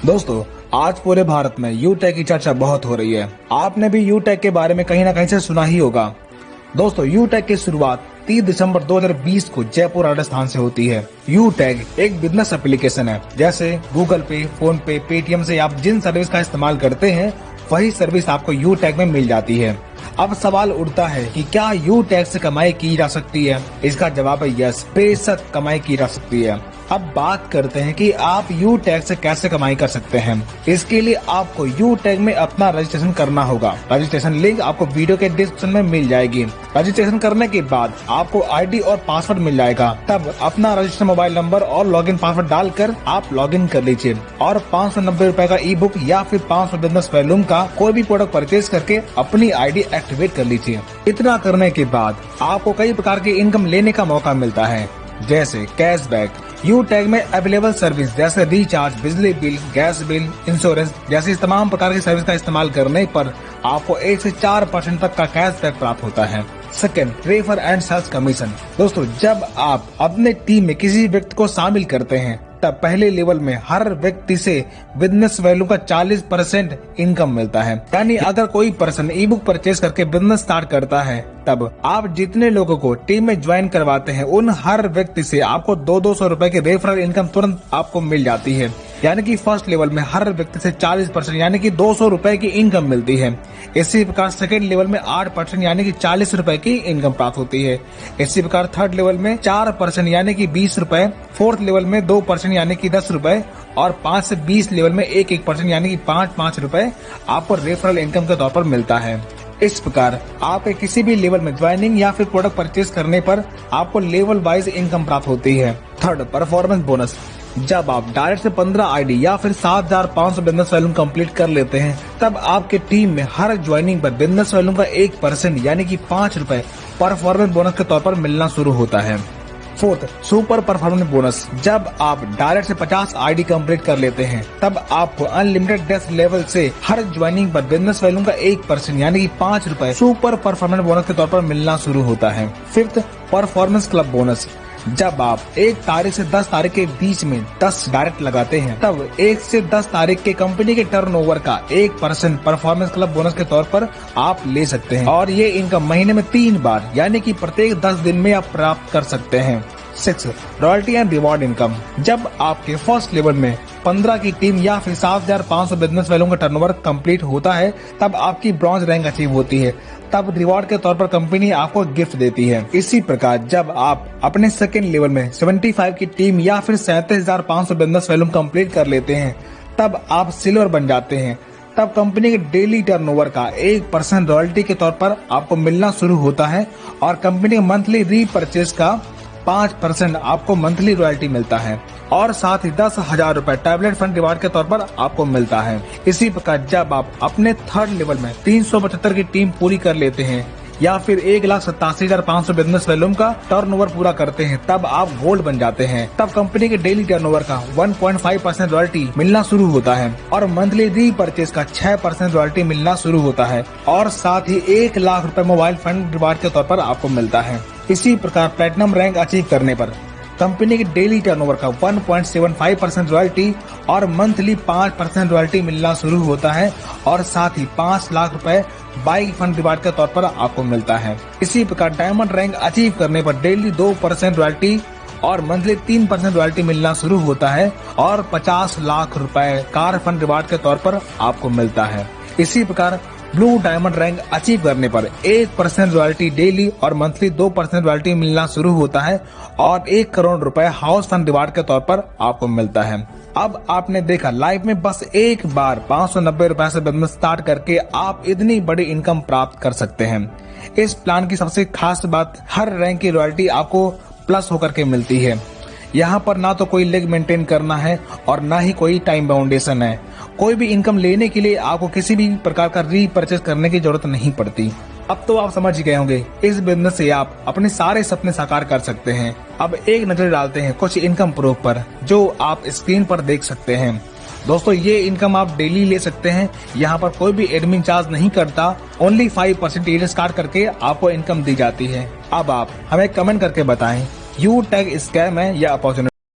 दोस्तों, आज पूरे भारत में यू टैग की चर्चा बहुत हो रही है। आपने भी यू टैग के बारे में कहीं ना कहीं से सुना ही होगा। दोस्तों, यू टैग की शुरुआत 30 दिसंबर 2020 को जयपुर राजस्थान से होती है। यू टैग एक बिजनेस एप्लीकेशन है। जैसे गूगल पे, फोन पे, पेटीएम से आप जिन सर्विस का इस्तेमाल करते हैं वही सर्विस आपको यू टैग में मिल जाती है। अब सवाल उठता है कि क्या यू टैग से कमाई की जा सकती है? इसका जवाब है यस, बेशक कमाई की जा सकती है। अब बात करते हैं कि आप यू टैग से कैसे कमाई कर सकते हैं। इसके लिए आपको यू टैग में अपना रजिस्ट्रेशन करना होगा। रजिस्ट्रेशन लिंक आपको वीडियो के डिस्क्रिप्शन में मिल जाएगी। रजिस्ट्रेशन करने के बाद आपको आईडी और पासवर्ड मिल जाएगा। तब अपना रजिस्टर्ड मोबाइल नंबर और लॉगिन पासवर्ड डालकर आप लॉगिन कर लीजिए और 590 रुपए का ई बुक या फिर 500 बिजनेस वॉल्यूम का कोई भी प्रोडक्ट परचेज करके अपनी आईडी एक्टिवेट कर लीजिए। इतना करने के बाद आपको कई प्रकार की इनकम लेने का मौका मिलता है, जैसे कैशबैक। यू टैग में अवेलेबल सर्विस जैसे रिचार्ज, बिजली बिल, गैस बिल, इंश्योरेंस जैसी तमाम प्रकार की सर्विस का इस्तेमाल करने पर आपको 1 से 4% तक का कैशबैक प्राप्त होता है। Second, refer and sales commission. दोस्तों, जब आप अपने टीम में किसी व्यक्ति को शामिल करते हैं तब पहले लेवल में हर व्यक्ति से बिजनेस वैल्यू का 40% इनकम मिलता है। यानी अगर कोई पर्सन ई बुक परचेज करके बिजनेस स्टार्ट करता है तब आप जितने लोगों को टीम में ज्वाइन करवाते हैं उन हर व्यक्ति से आपको 200 रुपए की रेफरल इनकम तुरंत आपको मिल जाती है। यानी कि फर्स्ट लेवल में हर व्यक्ति से 40% यानी कि 200 रुपए की इनकम मिलती है। इसी प्रकार सेकेंड लेवल में 8% यानी कि 40 रुपए की इनकम प्राप्त होती है। इसी प्रकार थर्ड लेवल में 4% यानी कि 20 रुपए, फोर्थ लेवल में 2% यानी कि 10 रुपए और 5 से 20 लेवल में 1% यानी कि 5 रुपए आपको रेफरल इनकम के तौर पर मिलता है। इस प्रकार आप किसी भी लेवल में ज्वाइनिंग या फिर प्रोडक्ट परचेज करने पर आपको लेवल वाइज इनकम प्राप्त होती है। Third, performance bonus. जब आप डायरेक्ट से 15 आईडी या फिर 7500 बिजनेस वॉल्यूम कंप्लीट कर लेते हैं तब आपके टीम में हर ज्वाइनिंग पर बिजनेस वॉल्यूम का 1% यानी कि 5 रुपए परफॉर्मेंस बोनस के तौर पर मिलना शुरू होता है। Fourth, super performance bonus. जब आप डायरेक्ट से 50 आईडी कंप्लीट कर लेते हैं तब आपको अनलिमिटेड डेस्क लेवल से हर ज्वाइनिंग पर बिजनेस वॉल्यूम का 1% यानी कि 5 रुपए सुपर परफॉर्मेंस बोनस के तौर पर मिलना शुरू होता है। Fifth, performance club bonus. जब आप 1 तारीख से 10 तारीख के बीच में 10 डायरेक्ट लगाते हैं तब 1 से 10 तारीख के कंपनी के टर्नओवर का 1% परफॉर्मेंस क्लब बोनस के तौर पर आप ले सकते हैं और ये इनकम महीने में 3 बार यानी कि प्रत्येक 10 दिन में आप प्राप्त कर सकते हैं। 6, रॉयल्टी एंड रिवॉर्ड इनकम। जब आपके फर्स्ट लेवल में 15 की टीम या फिर 7500 बिजनेस वैल्यू का टर्नओवर कंप्लीट होता है तब आपकी ब्रॉन्ज रैंक अचीव होती है। तब रिवॉर्ड के तौर पर कंपनी आपको गिफ्ट देती है। इसी प्रकार जब आप अपने सेकेंड लेवल में 75 की टीम या फिर 37,500 बिजनेस वैल्यू कंप्लीट कर लेते हैं तब आप सिल्वर बन जाते हैं। तब कंपनी के डेली टर्नओवर का 1% रॉयल्टी के तौर पर आपको मिलना शुरू होता है और कंपनी के मंथली रीपरचेज का 5% आपको मंथली रॉयल्टी मिलता है और साथ ही 10,000 रुपए टैबलेट फंड रिवार्ड के तौर पर आपको मिलता है। इसी प्रकार जब आप अपने थर्ड लेवल में 375 की टीम पूरी कर लेते हैं या फिर 1,87,500 बिजनेस वॉल्यूम का टर्नओवर पूरा करते हैं तब आप गोल्ड बन जाते हैं। तब कंपनी के डेली टर्नओवर का 1.5% रॉयल्टी मिलना शुरू होता है और मंथली रीपरचेज का 6% रॉयल्टी मिलना शुरू होता है और साथ ही 1 लाख रुपए मोबाइल फंड रिवार्ड के तौर पर आपको मिलता है। इसी प्रकार प्लेटिनम रैंक अचीव करने पर कंपनी के डेली टर्नओवर का 1.75% रॉयल्टी और मंथली 5% रॉयल्टी मिलना शुरू होता है और साथ ही 5 लाख रुपए बाइक फंड रिवार्ड के तौर पर आपको मिलता है। इसी प्रकार डायमंड रैंक अचीव करने पर डेली 2% रॉयल्टी और मंथली 3% रॉयल्टी मिलना शुरू होता है और 50 लाख रुपए कार फंड रिवार्ड के तौर पर आपको मिलता है। इसी प्रकार ब्लू डायमंड रैंक अचीव करने पर 1% रॉयल्टी डेली और मंथली 2% रॉयल्टी मिलना शुरू होता है और 1 करोड़ रुपए हाउस फंड रिवार्ड के तौर पर आपको मिलता है। अब आपने देखा लाइफ में बस एक बार 590 रुपए से बिजनेस स्टार्ट करके आप इतनी बड़ी इनकम प्राप्त कर सकते हैं। इस प्लान की सबसे खास बात हर रैंक की रॉयल्टी आपको प्लस होकर के मिलती है। यहाँ पर ना तो कोई लेग मेंटेन करना है और ना ही कोई टाइम बाउंडेशन है। कोई भी इनकम लेने के लिए आपको किसी भी प्रकार का रीपरचेज करने की जरूरत नहीं पड़ती। अब तो आप समझ गए होंगे इस बिजनेस से आप अपने सारे सपने साकार कर सकते हैं। अब एक नजर डालते हैं कुछ इनकम प्रूफ पर जो आप स्क्रीन पर देख सकते हैं। दोस्तों, ये इनकम आप डेली ले सकते हैं। यहाँ पर कोई भी एडमिन चार्ज नहीं करता। ओनली 5% ईयर स्टार्ट करके आपको इनकम दी जाती है। अब आप हमें कमेंट करके बताएं यू टैग स्कैम है या अपॉर्चुनिटी।